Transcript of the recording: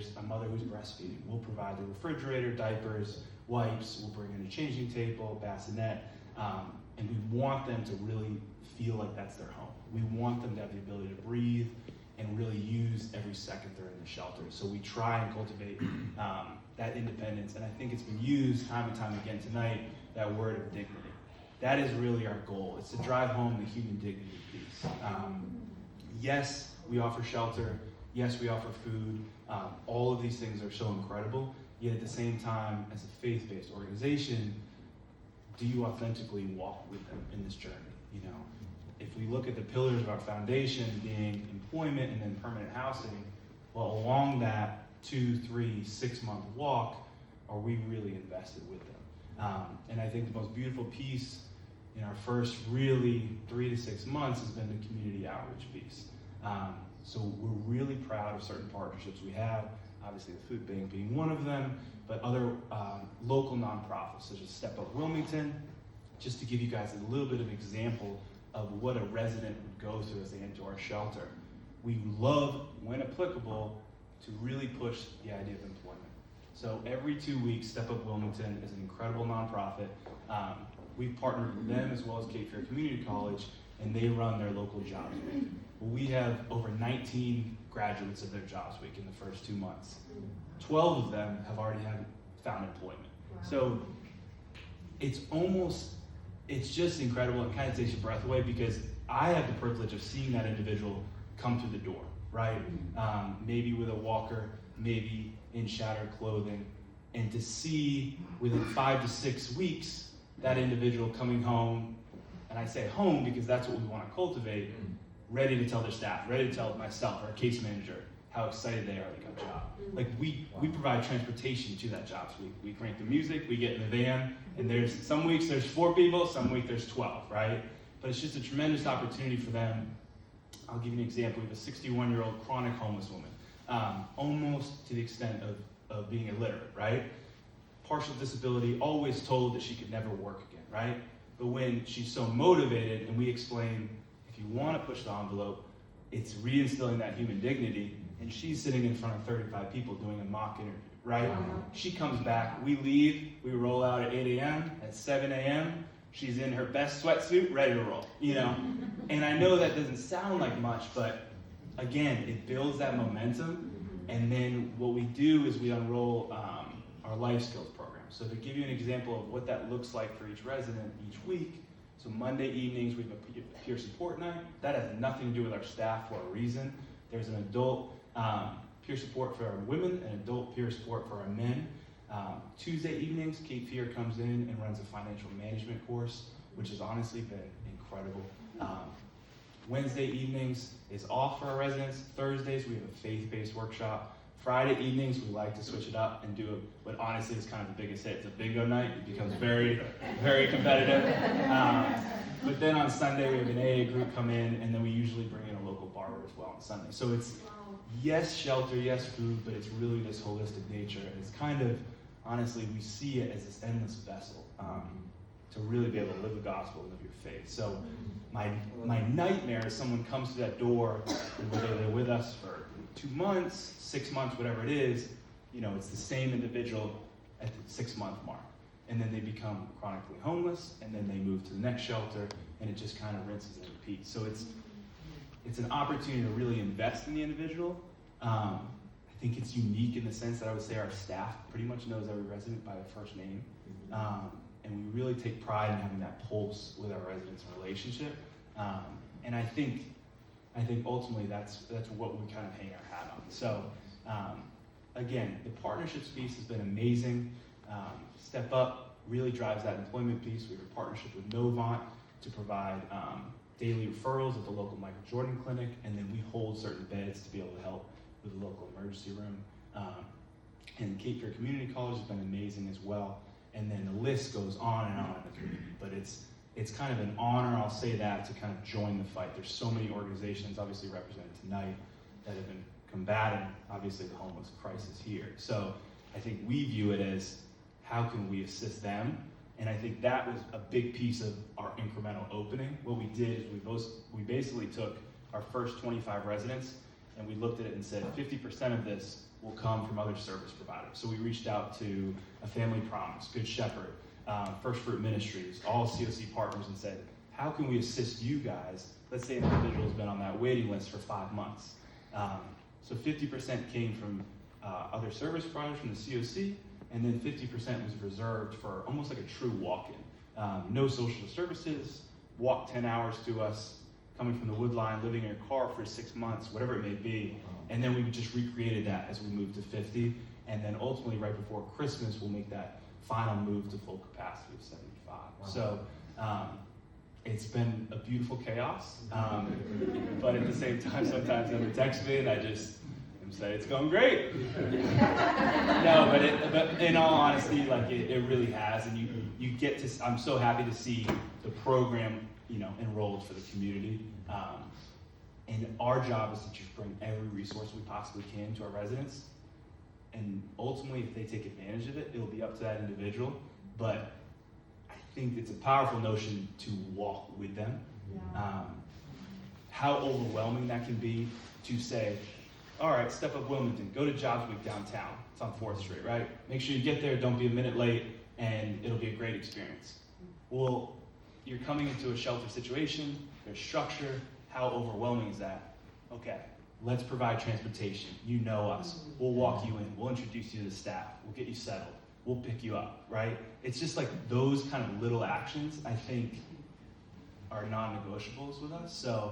there's a mother who's breastfeeding. We'll provide the refrigerator, diapers, wipes, we'll bring in a changing table, bassinet, and we want them to really feel like that's their home. We want them to have the ability to breathe and really use every second they're in the shelter. So we try and cultivate that independence, and I think it's been used time and time again tonight, that word of dignity. That is really our goal. It's to drive home the human dignity piece. Yes, we offer shelter. Yes, we offer food. All of these things are so incredible. Yet at the same time, as a faith-based organization, do you authentically walk with them in this journey? You know, if we look at the pillars of our foundation being employment and then permanent housing, well, along that 2, 3, 6 month walk, are we really invested with them? And I think the most beautiful piece in our first really 3 to 6 months has been the community outreach piece. So we're really proud of certain partnerships we have, obviously the food bank being one of them, but other local nonprofits such as Step Up Wilmington, just to give you guys a little bit of an example of what a resident would go through as they enter our shelter. We love, when applicable, to really push the idea of employment. So every 2 weeks, Step Up Wilmington is an incredible nonprofit. We've partnered with them as well as Cape Fear Community College, and they run their local jobs week. Well, we have over 19 graduates of their jobs week in the first 2 months. 12 of them have already found employment. So it's just incredible. It kind of takes your breath away because I have the privilege of seeing that individual come through the door, right? Maybe with a walker, maybe in shattered clothing, and to see within 5 to 6 weeks that individual coming home, and I say home because that's what we want to cultivate, ready to tell their staff, ready to tell myself, our case manager, how excited they are to get a job. Like we provide transportation to that jobs week. We crank the music, we get in the van, and there's some weeks there's 4 people, some weeks there's 12, right? But it's just a tremendous opportunity for them. I'll give you an example. We have a 61-year-old chronic homeless woman, almost to the extent of being illiterate, right? Partial disability, always told that she could never work again, right? But when she's so motivated, and we explain, if you want to push the envelope, it's reinstilling that human dignity, and she's sitting in front of 35 people doing a mock interview, right? She comes back, we leave, we roll out at 8 a.m., at 7 a.m., she's in her best sweatsuit, ready to roll, you know? And I know that doesn't sound like much, but again, it builds that momentum, and then what we do is we unroll our life skills program. So to give you an example of what that looks like for each resident each week, so Monday evenings we have a peer support night. That has nothing to do with our staff for a reason. There's an adult peer support for our women and adult peer support for our men. Tuesday evenings, Cape Fear comes in and runs a financial management course, which has honestly been incredible. Wednesday evenings is off for our residents. Thursdays we have a faith-based workshop. Friday evenings, we like to switch it up and do what honestly is kind of the biggest hit. It's a bingo night. It becomes very, very competitive. But then on Sunday, we have an AA group come in, and then we usually bring in a local barber as well on Sunday. So it's, yes, shelter, yes, food, but it's really this holistic nature. And it's kind of, honestly, we see it as this endless vessel to really be able to live the gospel and live your faith. So my nightmare is someone comes to that door, and whether they're with us for 2 months, 6 months, whatever it is, you know, it's the same individual at the 6 month mark. And then they become chronically homeless, and then they move to the next shelter, and it just kind of rinses and repeats. So it's an opportunity to really invest in the individual. I think it's unique in the sense that I would say our staff pretty much knows every resident by their first name. And we really take pride in having that pulse with our residents and relationship. And I think ultimately that's what we kind of hang our hat on. So again, the partnerships piece has been amazing. Step Up really drives that employment piece. We have a partnership with Novant to provide daily referrals at the local Michael Jordan Clinic, and then we hold certain beds to be able to help with the local emergency room. And Cape Fear Community College has been amazing as well. And then the list goes on and on in the community, but it's kind of an honor, I'll say that, to kind of join the fight. There's so many organizations, obviously represented tonight, that have been combating, obviously, the homeless crisis here. So I think we view it as, how can we assist them? And I think that was a big piece of our incremental opening. What we did is we basically took our first 25 residents and we looked at it and said 50% of this will come from other service providers. So we reached out to A Family Promise, Good Shepherd, First Fruit Ministries, all COC partners, and said, how can we assist you guys? Let's say an individual has been on that waiting list for 5 months. So 50% came from other service providers from the COC, and then 50% was reserved for almost like a true walk-in. No social services, walk 10 hours to us, coming from the Woodline, living in your car for 6 months, whatever it may be. And then we just recreated that as we moved to 50. And then ultimately, right before Christmas, we'll make that final move to full capacity of 75. Wow. So it's been a beautiful chaos. But at the same time, sometimes they would text me and I just say it's going great. No, but in all honesty, like it really has. And you get to, I'm so happy to see the program, enrolled for the community. And our job is to just bring every resource we possibly can to our residents. And ultimately, if they take advantage of it, it'll be up to that individual. But I think it's a powerful notion to walk with them. Yeah. How overwhelming that can be to say, all right, step up Wilmington, go to Jobs Week downtown. It's on 4th Street, right? Make sure you get there, don't be a minute late, and it'll be a great experience. Well, you're coming into a shelter situation, there's structure. How overwhelming is that? Okay, let's provide transportation. You know us. We'll walk you in. We'll introduce you to the staff. We'll get you settled. We'll pick you up, right? It's just like those kind of little actions, I think, are non-negotiables with us. So